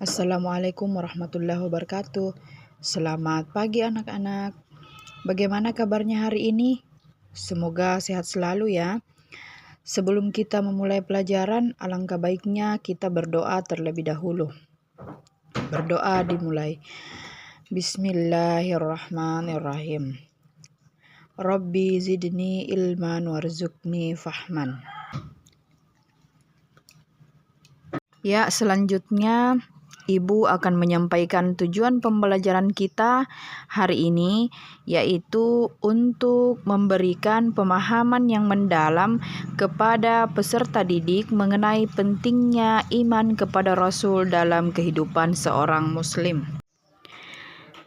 Assalamualaikum warahmatullahi wabarakatuh. Selamat pagi anak-anak. Bagaimana kabarnya hari ini? Semoga sehat selalu ya. Sebelum kita memulai pelajaran, alangkah baiknya kita berdoa terlebih dahulu. Berdoa dimulai. Bismillahirrahmanirrahim. Rabbi zidni ilman warzuqni fahman. Ya, selanjutnya Ibu akan menyampaikan tujuan pembelajaran kita hari ini, yaitu untuk memberikan pemahaman yang mendalam kepada peserta didik mengenai pentingnya iman kepada Rasul dalam kehidupan seorang Muslim.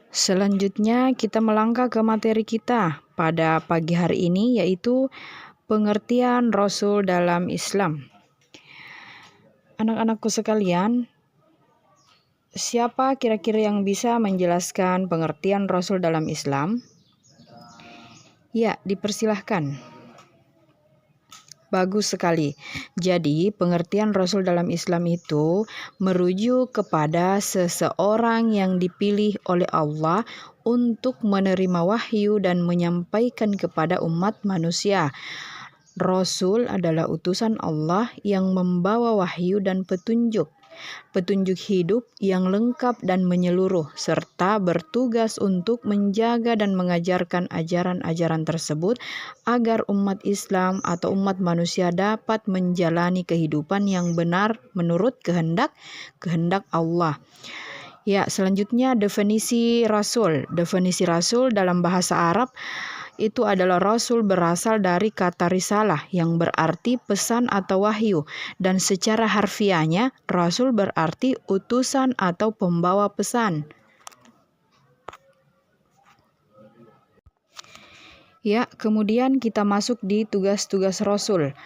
Selanjutnya kita melangkah ke materi kita pada pagi hari ini, yaitu pengertian Rasul dalam Islam. Anak-anakku sekalian, siapa kira-kira yang bisa menjelaskan pengertian Rasul dalam Islam? Ya, dipersilahkan. Bagus sekali. Jadi, pengertian Rasul dalam Islam itu merujuk kepada seseorang yang dipilih oleh Allah untuk menerima wahyu dan menyampaikan kepada umat manusia. Rasul adalah utusan Allah yang membawa wahyu dan petunjuk hidup yang lengkap dan menyeluruh, serta bertugas untuk menjaga dan mengajarkan ajaran-ajaran tersebut agar umat Islam atau umat manusia dapat menjalani kehidupan yang benar menurut kehendak Allah. Ya, selanjutnya definisi Rasul. Definisi Rasul dalam bahasa Arab itu adalah Rasul berasal dari kata risalah yang berarti pesan atau wahyu, dan secara harfiahnya Rasul berarti utusan atau pembawa pesan. Ya, kemudian kita masuk di tugas-tugas Rasul.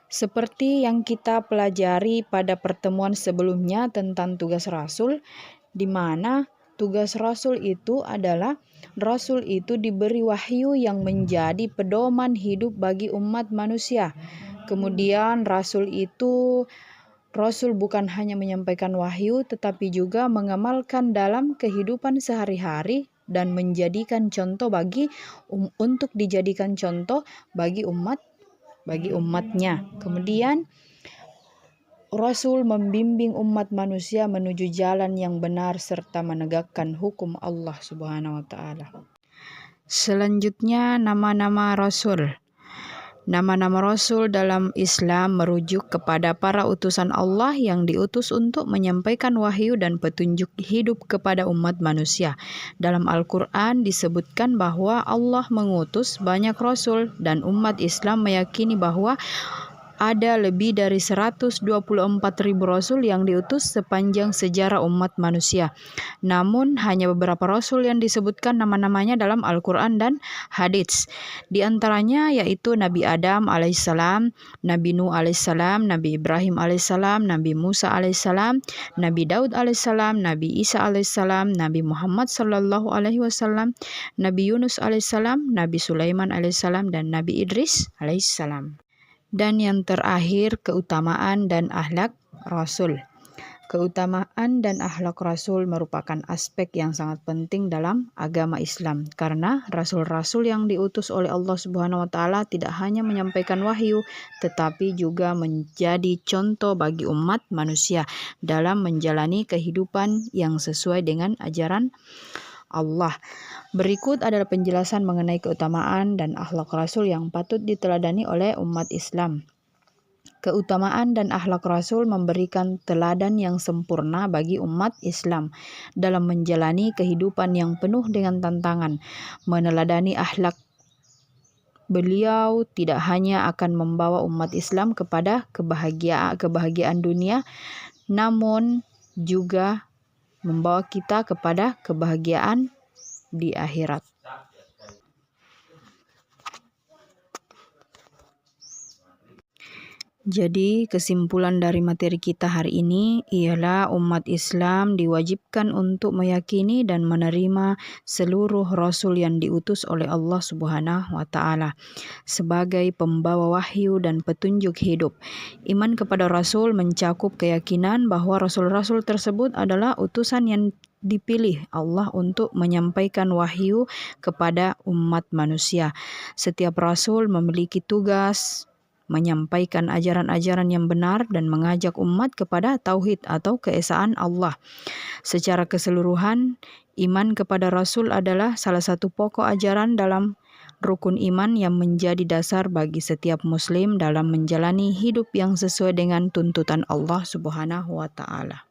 Seperti yang kita pelajari pada pertemuan sebelumnya tentang tugas Rasul, di mana tugas Rasul itu adalah Rasul itu diberi wahyu yang menjadi pedoman hidup bagi umat manusia. Kemudian Rasul bukan hanya menyampaikan wahyu, tetapi juga mengamalkan dalam kehidupan sehari-hari dan menjadikan contoh untuk dijadikan contoh bagi umatnya. Kemudian Rasul membimbing umat manusia menuju jalan yang benar serta menegakkan hukum Allah Subhanahu wa taala. Selanjutnya, nama-nama Rasul. Nama-nama Rasul dalam Islam merujuk kepada para utusan Allah yang diutus untuk menyampaikan wahyu dan petunjuk hidup kepada umat manusia. Dalam Al-Quran disebutkan bahwa Allah mengutus banyak Rasul, dan umat Islam meyakini bahwa ada lebih dari 124.000 Rasul yang diutus sepanjang sejarah umat manusia. Namun hanya beberapa Rasul yang disebutkan nama-namanya dalam Al-Quran dan hadits. Di antaranya yaitu Nabi Adam alaihissalam, Nabi Nuh alaihissalam, Nabi Ibrahim alaihissalam, Nabi Musa alaihissalam, Nabi Daud alaihissalam, Nabi Isa alaihissalam, Nabi Muhammad sallallahu alaihi wasallam, Nabi Yunus alaihissalam, Nabi Sulaiman alaihissalam, dan Nabi Idris alaihissalam. Dan yang terakhir, keutamaan dan akhlak Rasul. Keutamaan dan akhlak Rasul merupakan aspek yang sangat penting dalam agama Islam, karena Rasul-Rasul yang diutus oleh Allah Subhanahu wa taala tidak hanya menyampaikan wahyu, tetapi juga menjadi contoh bagi umat manusia dalam menjalani kehidupan yang sesuai dengan ajaran Allah. Berikut adalah penjelasan mengenai keutamaan dan akhlak Rasul yang patut diteladani oleh umat Islam. Keutamaan dan akhlak Rasul memberikan teladan yang sempurna bagi umat Islam dalam menjalani kehidupan yang penuh dengan tantangan. Meneladani akhlak beliau tidak hanya akan membawa umat Islam kepada kebahagiaan dunia, namun juga membawa kita kepada kebahagiaan di akhirat. Jadi kesimpulan dari materi kita hari ini ialah umat Islam diwajibkan untuk meyakini dan menerima seluruh rasul yang diutus oleh Allah Subhanahu wa taala sebagai pembawa wahyu dan petunjuk hidup. Iman kepada rasul mencakup keyakinan bahwa rasul-rasul tersebut adalah utusan yang dipilih Allah untuk menyampaikan wahyu kepada umat manusia. Setiap rasul memiliki tugas menyampaikan ajaran-ajaran yang benar dan mengajak umat kepada tauhid atau keesaan Allah. Secara keseluruhan, iman kepada Rasul adalah salah satu pokok ajaran dalam rukun iman yang menjadi dasar bagi setiap Muslim dalam menjalani hidup yang sesuai dengan tuntutan Allah Subhanahu wa taala.